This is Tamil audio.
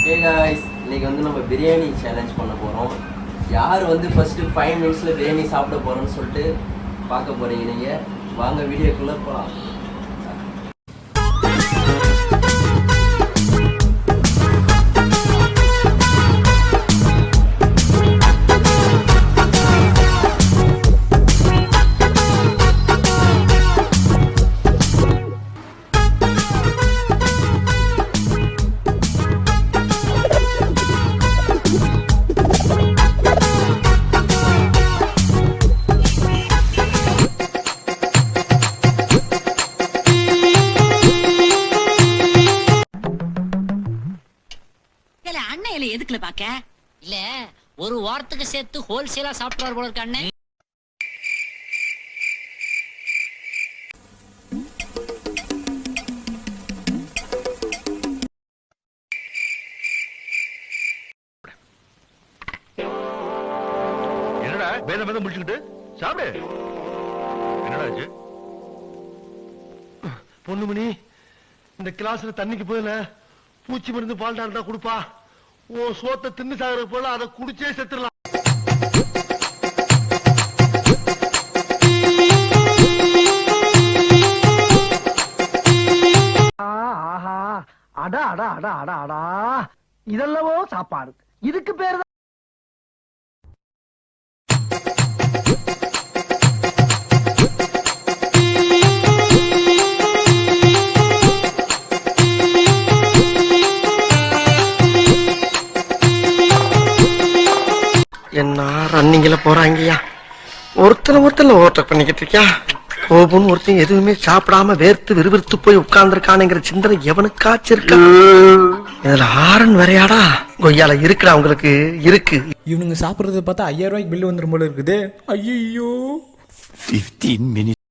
Hey guys, இன்னைக்கு வந்து நம்ம பிரியாணி சேலஞ்ச் பண்ண போறோம். யார் வந்து ஃபர்ஸ்ட் 5 மினிட்ஸ்ல பிரியாணி சாப்பிட போறோம்னு சொல்லிட்டு பார்க்க போறீங்க நீங்க. வாங்க வீடியோக்குள்ள போலாம். எதுக்குல பாக்க இல்ல ஒரு வாரத்துக்கு சேர்த்து ஹோல்சேலா சாப்பிடுவார் போல இருக்க அண்ணன். என்னடா வேத வேத முடிச்சுக்கிட்டு சாப்பிடு. என்னடா ஆச்சு? பொண்ணுமணி, இந்த கிளாஸ்ல தண்ணிக்கு போயில பூச்சி மருந்து பால்டா இருந்தா கொடுப்பா. ஓ சோத்தை தின்னு சாகுற போல அதை குடிச்சே செத்துடலாம். ஆஹா, அடா அடா அடா அடா அடா, இதெல்லவோ சாப்பாடு. இதுக்கு பேரு என்ன ரன்னிங்ல போறாங்கய்யா. ஒருத்தர் ஓவர்டேக் பண்ணிக்கிட்டு இருக்கியா. கோபுன்னு ஒருத்தன் எதுவுமே சாப்பிடாம வேர்த்து விறுவிறுத்து போய் உட்கார்ந்துருக்கானுங்கிற சிந்தனை எவனுக்காச்சும் இருக்கா? இதுல ஆரன் வரையாடா கொய்யால இருக்குடா. உங்களுக்கு இருக்கு. இவனுங்க சாப்பிட்றத பார்த்தா 5000 ரூபாய்க்கு பில்லு வந்துடும் போல இருக்குது. ஐயோ 15 minutes